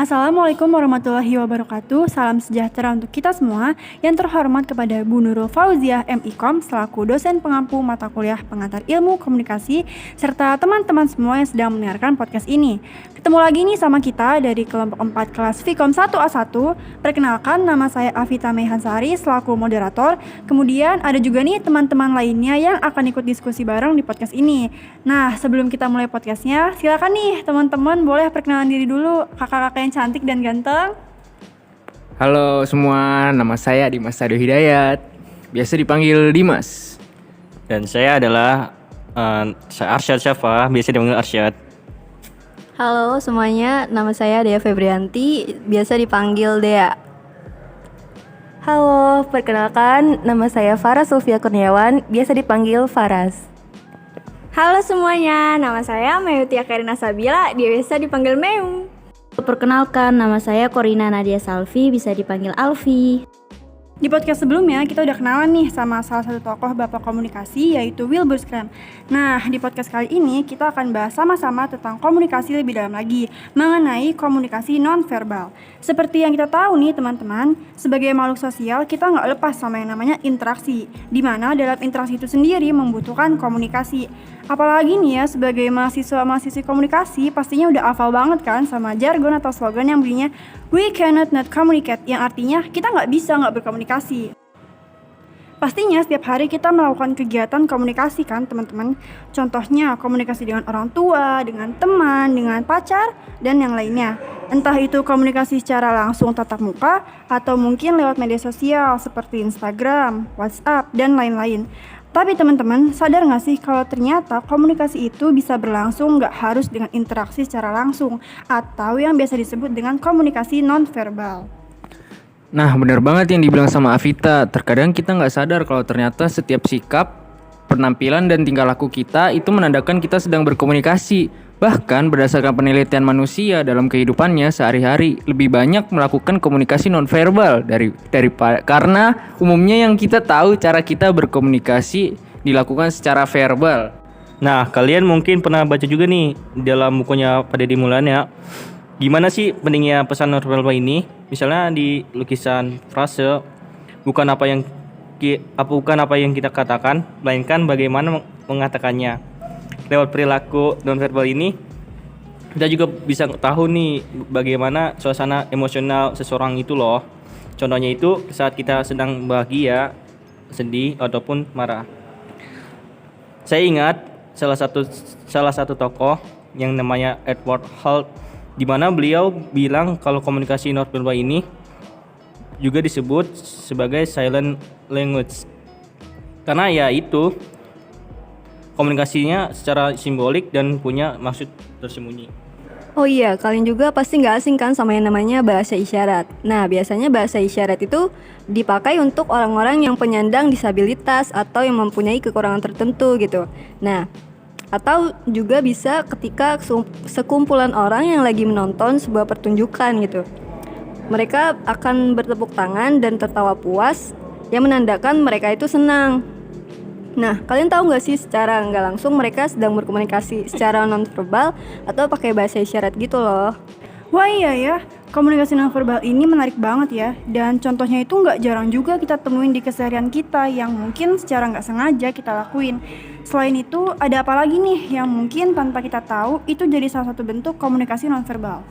Assalamualaikum warahmatullahi wabarakatuh. Salam sejahtera untuk kita semua. Yang terhormat kepada Bu Nurul Fauziah MIKOM selaku dosen pengampu mata kuliah pengantar ilmu komunikasi serta teman-teman semua yang sedang mendengarkan podcast ini. Ketemu lagi nih sama kita dari kelompok 4 kelas Vkom 1A1. Perkenalkan, nama saya Afita Mehansari selaku moderator. Kemudian ada juga nih teman-teman lainnya yang akan ikut diskusi bareng di podcast ini. Nah, sebelum kita mulai podcastnya, silakan nih teman-teman boleh perkenalan diri dulu, kakak-kakak yang cantik dan ganteng. Halo semua, nama saya Dimas Sado Hidayat, biasa dipanggil Dimas. Dan saya adalah Arsyad Syafa, biasa dipanggil Arsyad. Halo semuanya, nama saya Dea Febrianti, biasa dipanggil Dea. Halo, perkenalkan nama saya Farah Sulfia Kurniawan, biasa dipanggil Faras. Halo semuanya, nama saya Mayutia Karina Sabila, biasa dipanggil Meu. Perkenalkan, nama saya Korina Nadia Salvi, bisa dipanggil Alfi. Di podcast sebelumnya kita udah kenalan nih sama salah satu tokoh bapak komunikasi yaitu Wilbur Scrum. Nah, di podcast kali ini kita akan bahas sama-sama tentang komunikasi lebih dalam lagi, mengenai komunikasi non-verbal. Seperti yang kita tahu nih teman-teman, sebagai makhluk sosial kita nggak lepas sama yang namanya interaksi, di mana dalam interaksi itu sendiri membutuhkan komunikasi. Apalagi nih ya, sebagai mahasiswa-mahasiswi komunikasi pastinya udah hafal banget kan sama jargon atau slogan yang bunyinya "We cannot not communicate", yang artinya kita nggak bisa nggak berkomunikasi. Pastinya setiap hari kita melakukan kegiatan komunikasi kan teman-teman. Contohnya komunikasi dengan orang tua, dengan teman, dengan pacar, dan yang lainnya. Entah itu komunikasi secara langsung tatap muka atau mungkin lewat media sosial seperti Instagram, WhatsApp, dan lain-lain. Tapi teman-teman, sadar gak sih kalau ternyata komunikasi itu bisa berlangsung gak harus dengan interaksi secara langsung atau yang biasa disebut dengan komunikasi non-verbal. Nah, benar banget yang dibilang sama Afita. Terkadang kita gak sadar kalau ternyata setiap sikap, penampilan, dan tingkah laku kita itu menandakan kita sedang berkomunikasi. Bahkan berdasarkan penelitian manusia dalam kehidupannya sehari-hari lebih banyak melakukan komunikasi nonverbal karena umumnya yang kita tahu cara kita berkomunikasi dilakukan secara verbal. Nah, kalian mungkin pernah baca juga nih dalam bukunya Pak Deddy Mulyana, gimana sih pentingnya pesan nonverbal ini? Misalnya di lukisan frase, bukan apa yang kita katakan, melainkan bagaimana mengatakannya. Lewat perilaku nonverbal ini kita juga bisa tahu nih bagaimana suasana emosional seseorang itu loh. Contohnya itu saat kita sedang bahagia, sedih ataupun marah. Saya ingat salah satu tokoh yang namanya Edward Hall, di mana beliau bilang kalau komunikasi nonverbal ini juga disebut sebagai silent language. Karena ya itu komunikasinya secara simbolik dan punya maksud tersembunyi. Oh iya, kalian juga pasti nggak asing kan sama yang namanya bahasa isyarat. Nah, biasanya bahasa isyarat itu dipakai untuk orang-orang yang penyandang disabilitas atau yang mempunyai kekurangan tertentu gitu. Nah, atau juga bisa ketika sekumpulan orang yang lagi menonton sebuah pertunjukan gitu. Mereka akan bertepuk tangan dan tertawa puas yang menandakan mereka itu senang. Nah, kalian tahu nggak sih secara nggak langsung mereka sedang berkomunikasi secara nonverbal atau pakai bahasa isyarat gitu loh. Wah iya ya, komunikasi nonverbal ini menarik banget ya. Dan contohnya itu nggak jarang juga kita temuin di keseharian kita yang mungkin secara nggak sengaja kita lakuin. Selain itu, ada apa lagi nih yang mungkin tanpa kita tahu itu jadi salah satu bentuk komunikasi nonverbal?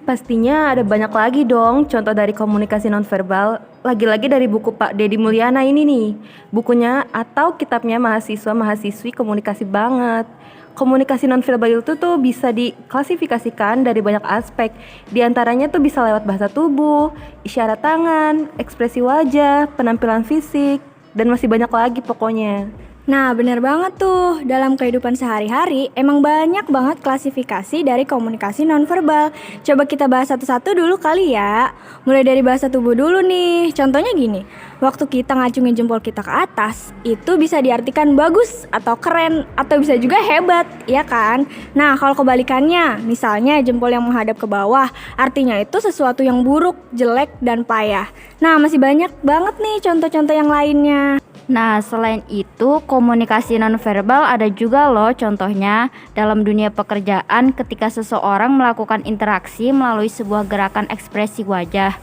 Pastinya ada banyak lagi dong contoh dari komunikasi nonverbal. Lagi-lagi dari buku Pak Deddy Mulyana ini nih. Bukunya atau kitabnya mahasiswa-mahasiswi komunikasi banget. Komunikasi nonverbal itu tuh bisa diklasifikasikan dari banyak aspek. Di antaranya tuh bisa lewat bahasa tubuh, isyarat tangan, ekspresi wajah, penampilan fisik, dan masih banyak lagi pokoknya. Nah, benar banget tuh. Dalam kehidupan sehari-hari, emang banyak banget klasifikasi dari komunikasi nonverbal. Coba kita bahas satu-satu dulu kali ya. Mulai dari bahasa tubuh dulu nih. Contohnya gini, waktu kita ngacungin jempol kita ke atas, itu bisa diartikan bagus atau keren, atau bisa juga hebat, ya kan? Nah, kalau kebalikannya, misalnya jempol yang menghadap ke bawah, artinya itu sesuatu yang buruk, jelek, dan payah. Nah, masih banyak banget nih contoh-contoh yang lainnya. Nah, selain itu, komunikasi nonverbal ada juga loh contohnya dalam dunia pekerjaan ketika seseorang melakukan interaksi melalui sebuah gerakan ekspresi wajah.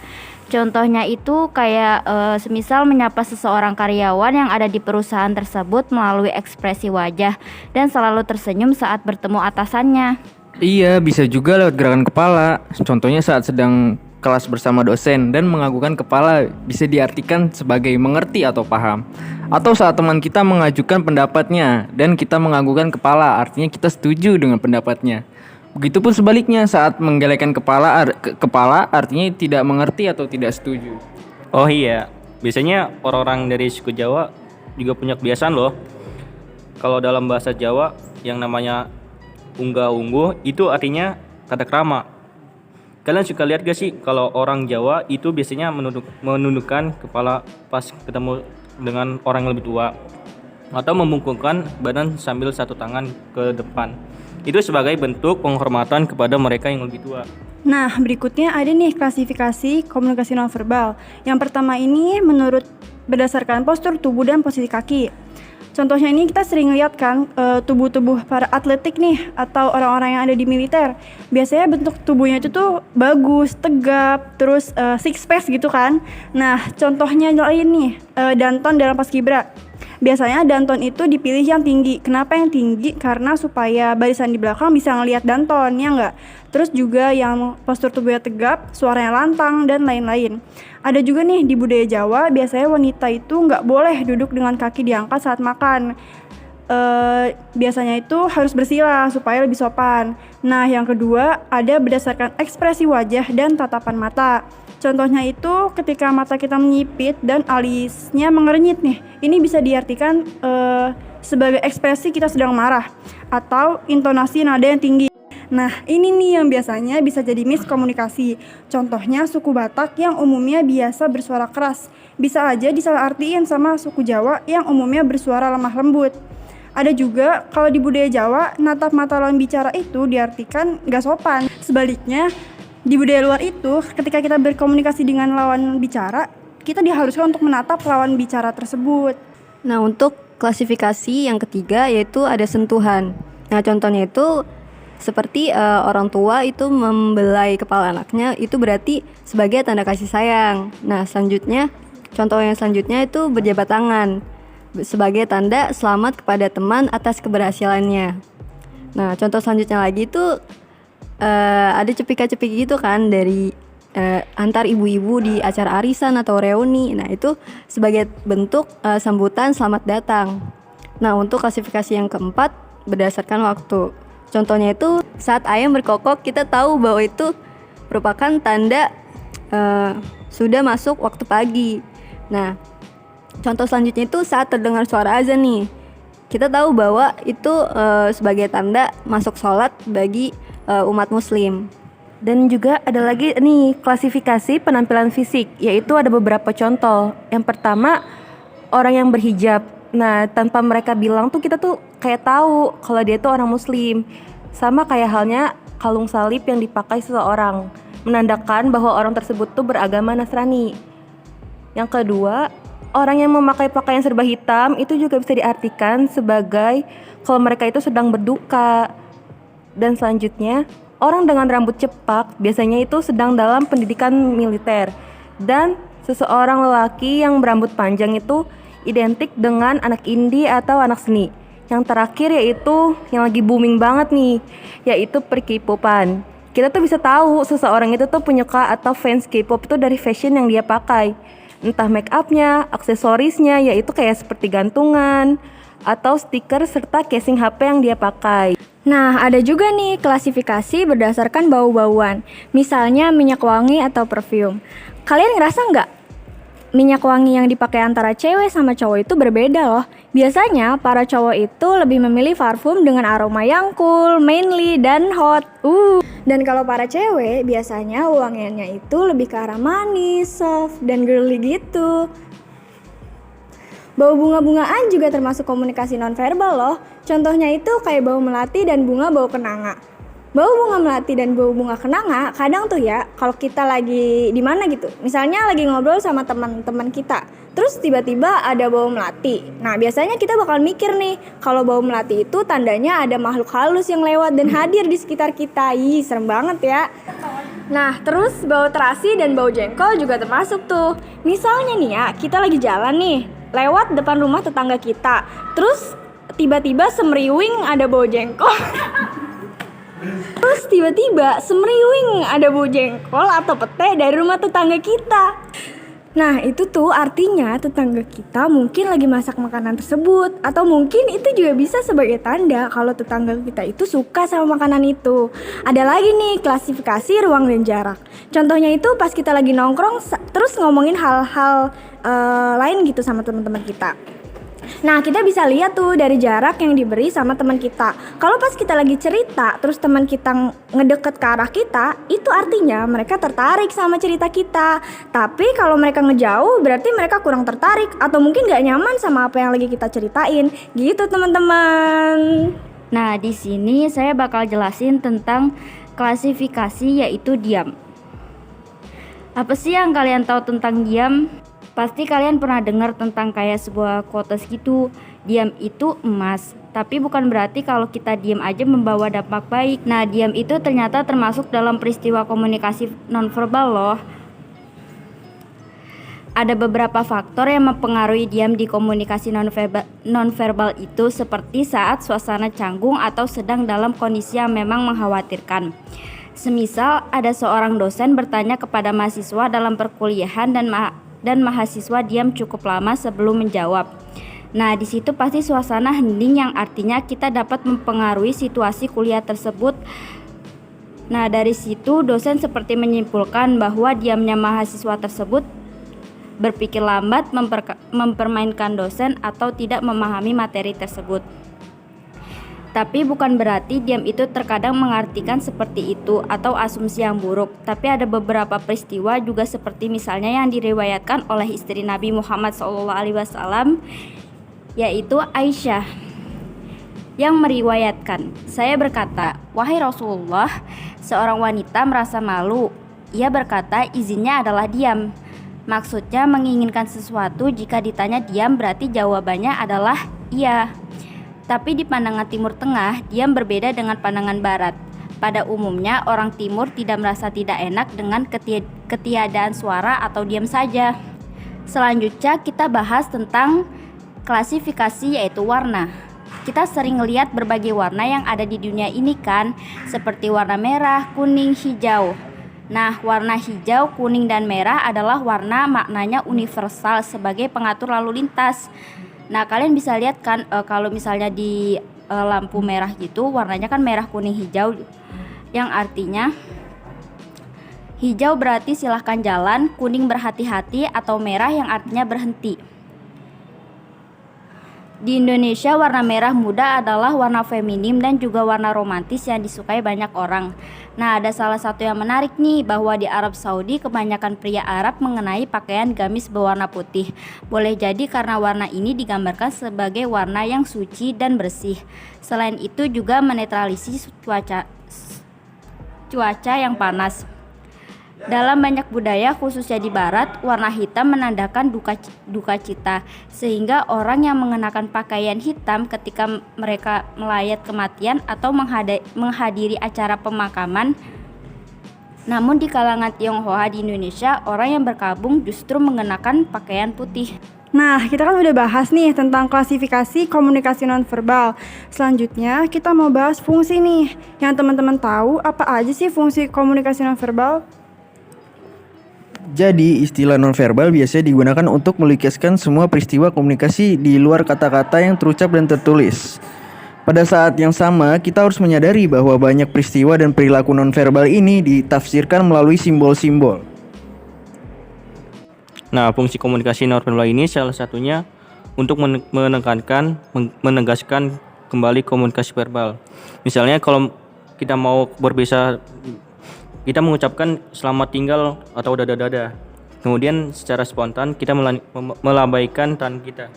Contohnya itu kayak semisal menyapa seseorang karyawan yang ada di perusahaan tersebut melalui ekspresi wajah dan selalu tersenyum saat bertemu atasannya. Iya, bisa juga lewat gerakan kepala. Contohnya saat sedang kelas bersama dosen dan menganggukkan kepala bisa diartikan sebagai mengerti atau paham. Atau saat teman kita mengajukan pendapatnya dan kita menganggukkan kepala, artinya kita setuju dengan pendapatnya. Begitupun sebaliknya saat menggelengkan kepala artinya tidak mengerti atau tidak setuju. Oh iya, biasanya orang-orang dari suku Jawa juga punya kebiasaan loh. Kalau dalam bahasa Jawa yang namanya unggah-ungguh itu artinya tanda krama. Kalian suka lihat gak sih kalau orang Jawa itu biasanya menundukkan kepala pas ketemu dengan orang yang lebih tua atau membungkukkan badan sambil satu tangan ke depan. Itu sebagai bentuk penghormatan kepada mereka yang lebih tua. Nah, berikutnya ada nih klasifikasi komunikasi nonverbal. Yang pertama ini menurut berdasarkan postur tubuh dan posisi kaki. Contohnya ini kita sering lihat kan tubuh-tubuh para atletik nih atau orang-orang yang ada di militer. Biasanya bentuk tubuhnya itu tuh bagus, tegap, terus six pack gitu kan. Nah, contohnya lain nih Danton dalam Paskibra. Biasanya Danton itu dipilih yang tinggi. Kenapa yang tinggi? Karena supaya barisan di belakang bisa ngelihat Danton, ya enggak? Terus juga yang postur tubuhnya tegap, suaranya lantang, dan lain-lain. Ada juga nih di budaya Jawa, biasanya wanita itu nggak boleh duduk dengan kaki diangkat saat makan. Biasanya itu harus bersila supaya lebih sopan. Nah, yang kedua ada berdasarkan ekspresi wajah dan tatapan mata. Contohnya itu ketika mata kita menyipit dan alisnya mengernyit nih. Ini bisa diartikan sebagai ekspresi kita sedang marah atau intonasi nada yang tinggi. Nah, ini nih yang biasanya bisa jadi miskomunikasi. Contohnya suku Batak yang umumnya biasa bersuara keras. Bisa aja disalahartiin sama suku Jawa yang umumnya bersuara lemah lembut. Ada juga kalau di budaya Jawa, natap mata lawan bicara itu diartikan gak sopan. Sebaliknya, di budaya luar itu, ketika kita berkomunikasi dengan lawan bicara, kita diharuskan untuk menatap lawan bicara tersebut. Nah, untuk klasifikasi yang ketiga yaitu ada sentuhan. Nah, contohnya itu seperti orang tua itu membelai kepala anaknya, itu berarti sebagai tanda kasih sayang. Nah, selanjutnya, contoh yang selanjutnya itu berjabat tangan sebagai tanda selamat kepada teman atas keberhasilannya. Nah, contoh selanjutnya lagi itu ada cepika-cepiki gitu kan dari antar ibu-ibu di acara arisan atau reuni. Nah, itu sebagai bentuk sambutan selamat datang. Nah, untuk klasifikasi yang keempat berdasarkan waktu. Contohnya itu saat ayam berkokok, kita tahu bahwa itu merupakan tanda sudah masuk waktu pagi. Nah, contoh selanjutnya itu saat terdengar suara azan nih, kita tahu bahwa itu sebagai tanda masuk sholat bagi umat muslim. Dan juga ada lagi nih klasifikasi penampilan fisik, yaitu ada beberapa contoh. Yang pertama, orang yang berhijab. Nah, tanpa mereka bilang tuh kita tuh kayak tahu kalau dia tuh orang muslim. Sama kayak halnya kalung salib yang dipakai seseorang, menandakan bahwa orang tersebut tuh beragama Nasrani. Yang kedua, orang yang memakai pakaian serba hitam itu juga bisa diartikan sebagai kalau mereka itu sedang berduka. Dan selanjutnya, orang dengan rambut cepak biasanya itu sedang dalam pendidikan militer. Dan seseorang lelaki yang berambut panjang itu identik dengan anak indie atau anak seni. Yang terakhir yaitu yang lagi booming banget nih, yaitu per-K-popan. Kita tuh bisa tahu seseorang itu tuh penyuka atau fans K-pop tuh dari fashion yang dia pakai. Entah make upnya, aksesorisnya, yaitu kayak seperti gantungan atau stiker serta casing HP yang dia pakai. Nah, ada juga nih klasifikasi berdasarkan bau-bauan. Misalnya minyak wangi atau parfum. Kalian ngerasa nggak? Minyak wangi yang dipakai antara cewek sama cowok itu berbeda loh. Biasanya para cowok itu lebih memilih parfum dengan aroma yang cool, manly, dan hot. Dan kalau para cewek biasanya wangiannya itu lebih ke arah manis, soft, dan girly gitu. Bau bunga-bungaan juga termasuk komunikasi nonverbal loh. Contohnya itu kayak bau melati dan bunga bau kenanga. Bau bunga melati dan bau bunga kenanga kadang tuh ya kalau kita lagi di mana gitu. Misalnya lagi ngobrol sama teman-teman kita. Terus tiba-tiba ada bau melati. Nah, biasanya kita bakal mikir nih, kalau bau melati itu tandanya ada makhluk halus yang lewat dan hadir di sekitar kita. Ih, serem banget ya. Nah, terus bau terasi dan bau jengkol juga termasuk tuh. Misalnya nih ya, kita lagi jalan nih, lewat depan rumah tetangga kita. Terus tiba-tiba semriwing ada bau jengkol. Terus tiba-tiba semriwing ada bau jengkol atau pete dari rumah tetangga kita. Nah, itu tuh artinya tetangga kita mungkin lagi masak makanan tersebut. Atau mungkin itu juga bisa sebagai tanda kalau tetangga kita itu suka sama makanan itu. Ada lagi nih klasifikasi ruang dan jarak. Contohnya itu pas kita lagi nongkrong terus ngomongin hal-hal lain gitu sama teman-teman kita. Nah, kita bisa lihat tuh dari jarak yang diberi sama teman kita. Kalau pas kita lagi cerita, terus teman kita ngedeket ke arah kita, itu artinya mereka tertarik sama cerita kita. Tapi kalau mereka ngejauh, berarti mereka kurang tertarik atau mungkin gak nyaman sama apa yang lagi kita ceritain. Gitu teman-teman. Nah, di sini saya bakal jelasin tentang klasifikasi yaitu diam. Apa sih yang kalian tahu tentang diam? Pasti kalian pernah dengar tentang kayak sebuah quotes gitu, diam itu emas. Tapi bukan berarti kalau kita diam aja membawa dampak baik. Nah, diam itu ternyata termasuk dalam peristiwa komunikasi nonverbal loh. Ada beberapa faktor yang mempengaruhi diam di komunikasi nonverbal itu, seperti saat suasana canggung atau sedang dalam kondisi yang memang mengkhawatirkan. Semisal ada seorang dosen bertanya kepada mahasiswa dalam perkuliahan dan mahasiswa diam cukup lama sebelum menjawab. Nah, di situ pasti suasana hening yang artinya kita dapat mempengaruhi situasi kuliah tersebut. Nah, dari situ dosen seperti menyimpulkan bahwa diamnya mahasiswa tersebut berpikir lambat, mempermainkan dosen atau tidak memahami materi tersebut. Tapi bukan berarti diam itu terkadang mengartikan seperti itu atau asumsi yang buruk. Tapi ada beberapa peristiwa juga seperti misalnya yang diriwayatkan oleh istri Nabi Muhammad SAW, yaitu Aisyah, yang meriwayatkan, saya berkata, wahai Rasulullah, seorang wanita merasa malu. Ia berkata izinnya adalah diam. Maksudnya menginginkan sesuatu, jika ditanya diam berarti jawabannya adalah iya. Tapi di pandangan Timur Tengah, diam berbeda dengan pandangan Barat. Pada umumnya, orang Timur tidak merasa tidak enak dengan ketiadaan suara atau diam saja. Selanjutnya, kita bahas tentang klasifikasi yaitu warna. Kita sering lihat berbagai warna yang ada di dunia ini kan, seperti warna merah, kuning, hijau. Nah, warna hijau, kuning, dan merah adalah warna maknanya universal sebagai pengatur lalu lintas. Nah, kalian bisa lihat kan kalau misalnya di lampu merah gitu, warnanya kan merah, kuning, hijau, yang artinya hijau berarti silahkan jalan, kuning berhati-hati, atau merah yang artinya berhenti. Di Indonesia, warna merah muda adalah warna feminim dan juga warna romantis yang disukai banyak orang. Nah, ada salah satu yang menarik nih, bahwa di Arab Saudi kebanyakan pria Arab mengenai pakaian gamis berwarna putih. Boleh jadi karena warna ini digambarkan sebagai warna yang suci dan bersih. Selain itu juga menetralisir cuaca yang panas. Dalam banyak budaya, khususnya di Barat, warna hitam menandakan duka cita, sehingga orang yang mengenakan pakaian hitam ketika mereka melayat kematian atau menghadiri acara pemakaman. Namun di kalangan Tionghoa di Indonesia, orang yang berkabung justru mengenakan pakaian putih. Nah, kita kan udah bahas nih tentang klasifikasi komunikasi nonverbal. Selanjutnya, kita mau bahas fungsi nih. Yang teman-teman tahu, apa aja sih fungsi komunikasi nonverbal? Jadi, istilah nonverbal biasanya digunakan untuk melukiskan semua peristiwa komunikasi di luar kata-kata yang terucap dan tertulis. Pada saat yang sama, kita harus menyadari bahwa banyak peristiwa dan perilaku nonverbal ini ditafsirkan melalui simbol-simbol. Nah, fungsi komunikasi nonverbal ini salah satunya untuk menegaskan kembali komunikasi verbal. Misalnya kalau kita mau berpisah, kita mengucapkan selamat tinggal atau dada-dada. Kemudian secara spontan kita melambaikan tangan kita.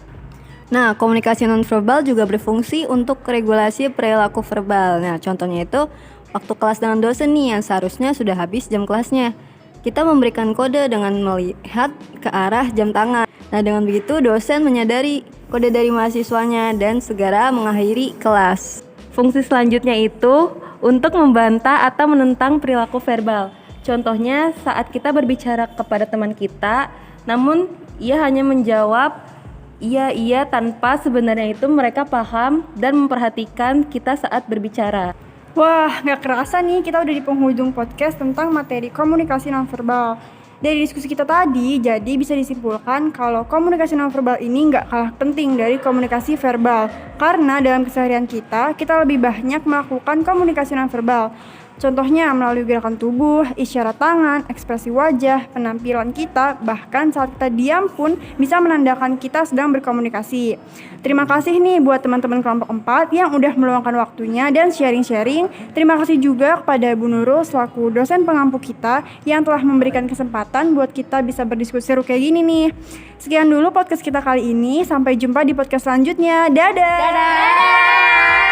Nah, komunikasi nonverbal juga berfungsi untuk regulasi perilaku verbal. Nah, contohnya itu waktu kelas dengan dosen nih yang seharusnya sudah habis jam kelasnya. Kita memberikan kode dengan melihat ke arah jam tangan. Nah, dengan begitu dosen menyadari kode dari mahasiswanya dan segera mengakhiri kelas. Fungsi selanjutnya itu untuk membantah atau menentang perilaku verbal. Contohnya saat kita berbicara kepada teman kita, namun ia hanya menjawab iya tanpa sebenarnya itu mereka paham dan memperhatikan kita saat berbicara. Wah, gak kerasa nih kita udah di penghujung podcast tentang materi komunikasi nonverbal. Dari diskusi kita tadi, jadi bisa disimpulkan kalau komunikasi nonverbal ini gak kalah penting dari komunikasi verbal. Karena dalam keseharian kita lebih banyak melakukan komunikasi nonverbal. Contohnya melalui gerakan tubuh, isyarat tangan, ekspresi wajah, penampilan kita, bahkan saat kita diam pun bisa menandakan kita sedang berkomunikasi. Terima kasih nih buat teman-teman kelompok 4 yang udah meluangkan waktunya dan sharing-sharing. Terima kasih juga kepada Bu Nurul selaku dosen pengampu kita yang telah memberikan kesempatan buat kita bisa berdiskusi seru kayak gini nih. Sekian dulu podcast kita kali ini, sampai jumpa di podcast selanjutnya. Dadah!